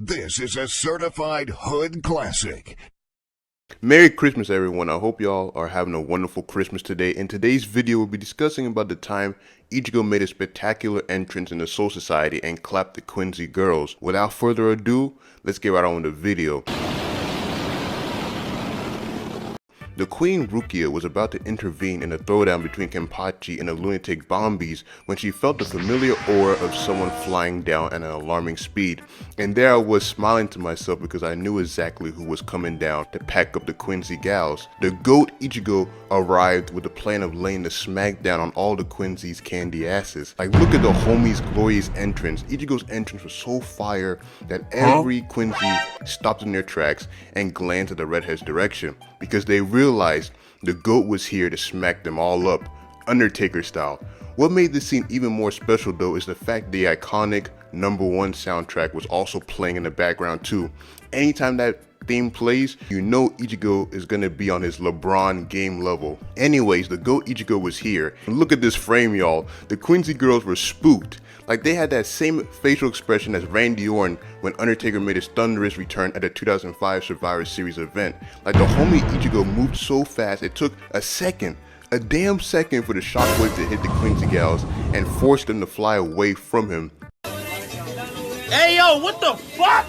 This is a certified hood classic. Merry Christmas, everyone. I hope y'all are having a wonderful Christmas today. In today's video, we'll be discussing about the time Ichigo made a spectacular entrance in the Soul Society and clapped the Quincy Girls. Without further ado, let's get right on with the video. The Queen Rukia was about to intervene in a throwdown between Kenpachi and the lunatic Bombies when she felt the familiar aura of someone flying down at an alarming speed. And there I was smiling to myself because I knew exactly who was coming down to pack up the Quincy Gals. The GOAT Ichigo arrived with the plan of laying the smackdown on all the Quincy's candy asses. Like, look at the homies' glorious entrance. Ichigo's entrance was so fire that every Quincy stopped in their tracks and glanced at the redhead's direction because they realized the GOAT was here to smack them all up, Undertaker style. What made this scene even more special though is the fact the iconic #1 soundtrack was also playing in the background too. Anytime that theme plays, you know Ichigo is gonna be on his LeBron game level. Anyways, the GOAT Ichigo was here. And look at this frame, y'all. The Quincy Girls were spooked. Like, they had that same facial expression as Randy Orton when Undertaker made his thunderous return at the 2005 Survivor Series event. Like, the homie Ichigo moved so fast it took a damn second for the shockwave to hit the Quincy Gals and forced them to fly away from him. Hey yo, what the fuck?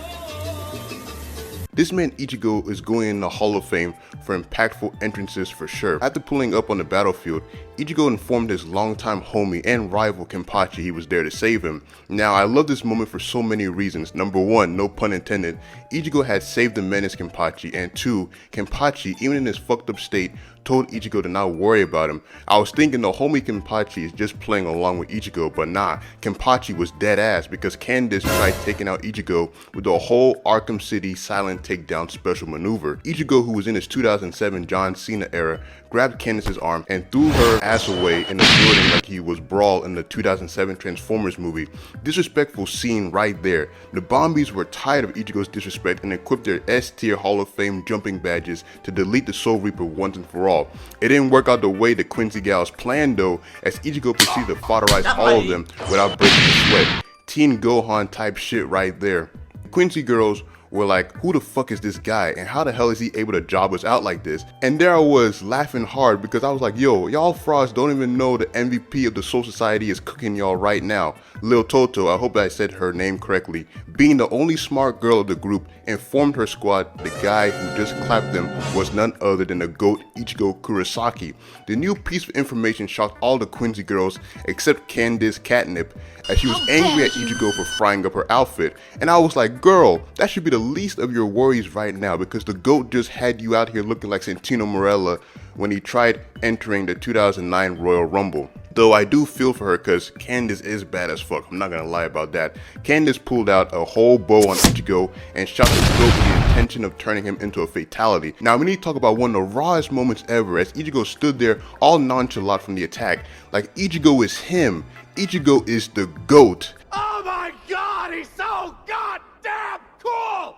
This meant Ichigo is going in the Hall of Fame for impactful entrances for sure. After pulling up on the battlefield, Ichigo informed his longtime homie and rival Kenpachi he was there to save him. Now, I love this moment for so many reasons. Number one, no pun intended, Ichigo had saved the menace Kenpachi, and two, Kenpachi, even in his fucked up state, told Ichigo to not worry about him. I was thinking the homie Kenpachi is just playing along with Ichigo, but nah, Kenpachi was dead ass because Candice tried taking out Ichigo with the whole Arkham City silent takedown special maneuver. Ichigo, who was in his 2007 John Cena era, grabbed Candice's arm and threw her ass away in the building like he was Brawl in the 2007 Transformers movie. Disrespectful scene right there. The Bombies were tired of Ichigo's disrespect and equipped their S-tier Hall of Fame jumping badges to delete the Soul Reaper once and for all. It didn't work out the way the Quincy Gals planned though, as Ichigo proceeded to foderize all of them without breaking a sweat. Teen Gohan type shit right there. The Quincy Girls were like, who the fuck is this guy and how the hell is he able to job us out like this? And there I was laughing hard because I was like, yo, y'all frauds don't even know the MVP of the Soul Society is cooking y'all right now. Lil Toto, I hope I said her name correctly, being the only smart girl of the group, informed her squad the guy who just clapped them was none other than the GOAT Ichigo Kurosaki. The new piece of information shocked all the Quincy Girls except Candice Catnip, as she was angry at Ichigo for frying up her outfit. And I was like, girl, that should be the least of your worries right now because the GOAT just had you out here looking like Santino Marella when he tried entering the 2009 Royal Rumble. Though I do feel for her because Candice is bad as fuck, I'm not gonna lie about that. Candice pulled out a whole bow on Ichigo and shot the GOAT with the intention of turning him into a fatality. Now we need to talk about one of the rawest moments ever as Ichigo stood there all nonchalant from the attack. Like, Ichigo is him. Ichigo is the GOAT. Oh my god, he's so goddamn cool!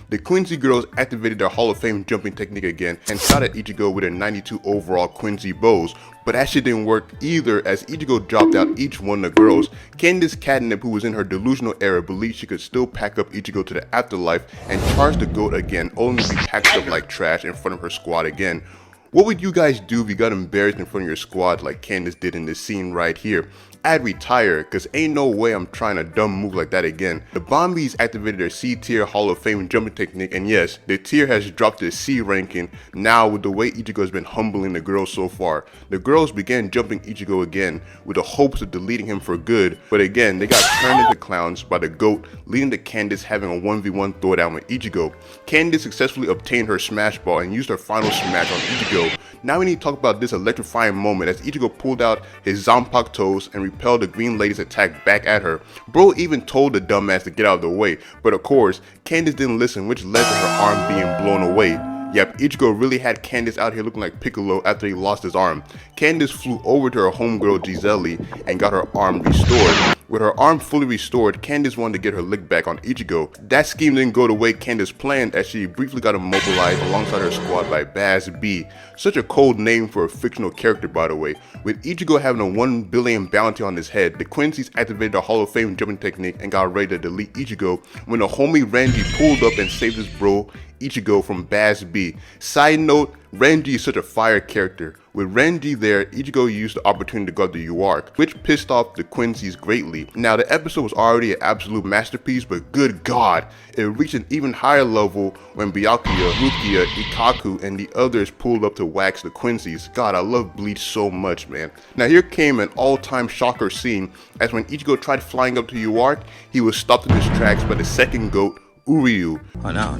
The Quincy Girls activated their Hall of Fame jumping technique again and shot at Ichigo with their 92 overall Quincy bows, but that shit didn't work either as Ichigo dropped out each one of the girls. Candice Catnip, who was in her delusional era, believed she could still pack up Ichigo to the afterlife and charge the GOAT again, only to be packed up like trash in front of her squad again. What would you guys do if you got embarrassed in front of your squad like Candice did in this scene right here? I'd retire, cause ain't no way I'm trying a dumb move like that again. The Bombies activated their C-tier Hall of Fame jumping technique, and yes, the tier has dropped to C ranking now with the way Ichigo has been humbling the girls so far. The girls began jumping Ichigo again with the hopes of deleting him for good, but again they got turned into clowns by the GOAT, leading to Candice having a 1v1 throwdown with Ichigo. Candice successfully obtained her smash ball and used her final smash on Ichigo. Now we need to talk about this electrifying moment as Ichigo pulled out his Zanpakutos and repelled the Green Lady's attack back at her. Bro even told the dumbass to get out of the way, but of course, Candice didn't listen, which led to her arm being blown away. Yep, Ichigo really had Candice out here looking like Piccolo after he lost his arm. Candice flew over to her homegirl Giselle and got her arm restored. With her arm fully restored, Candace wanted to get her lick back on Ichigo. That scheme didn't go the way Candace planned, as she briefly got immobilized alongside her squad by Baz B. Such a cold name for a fictional character, by the way. With Ichigo having a 1 billion bounty on his head, the Quincy's activated the Hall of Fame jumping technique and got ready to delete Ichigo when the homie Renji pulled up and saved his bro Ichigo from Baz B. Side note, Renji is such a fire character. With Renji there, Ichigo used the opportunity to guard the UARC, which pissed off the Quincy's greatly. Now the episode was already an absolute masterpiece, but good god, it reached an even higher level when Byakuya, Rukia, Ikaku, and the others pulled up to wax the Quincy's. God, I love Bleach so much, man. Now here came an all-time shocker scene, as when Ichigo tried flying up to UARC, he was stopped in his tracks by the second GOAT, Uryu. Oh no,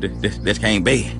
this can't be.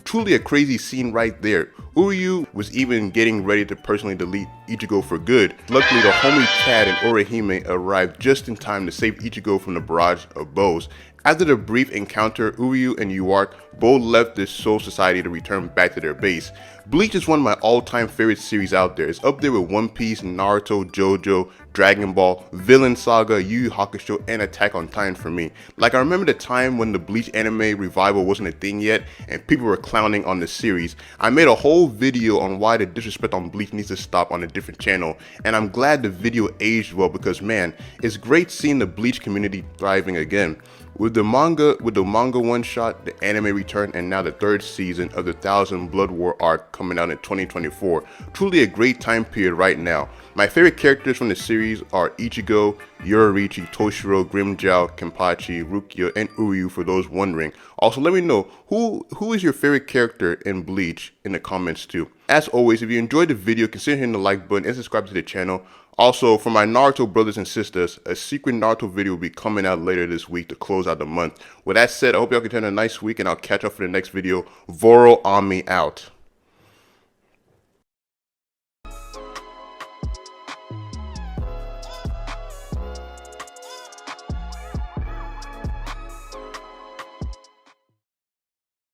Truly a crazy scene right there. Uryu was even getting ready to personally delete Ichigo for good. Luckily, the homie Chad and Orihime arrived just in time to save Ichigo from the barrage of bows. After the brief encounter, Uryu and UARC both left the Soul Society to return back to their base. Bleach is one of my all-time favorite series out there. It's up there with One Piece, Naruto, JoJo, Dragon Ball, Villain Saga, Yu Yu Hakusho, and Attack on Titan for me. Like, I remember the time when the Bleach anime revival wasn't a thing yet and people were clowning on the series. I made a whole video on why the disrespect on Bleach needs to stop on a different channel, and I'm glad the video aged well because man, it's great seeing the Bleach community thriving again. With the manga one-shot, the anime return, and now the third season of the Thousand Blood War arc coming out in 2024. Truly a great time period right now. My favorite characters from the series are Ichigo, Yoruichi, Toshiro, Grimmjow, Kenpachi, Rukia, and Uryu for those wondering. Also, let me know who is your favorite character in Bleach in the comments too. As always, if you enjoyed the video, consider hitting the like button and subscribe to the channel. Also, for my Naruto brothers and sisters, a secret Naruto video will be coming out later this week to close out the month. With that said, I hope y'all can have a nice week and I'll catch up for the next video. Voro Ami out.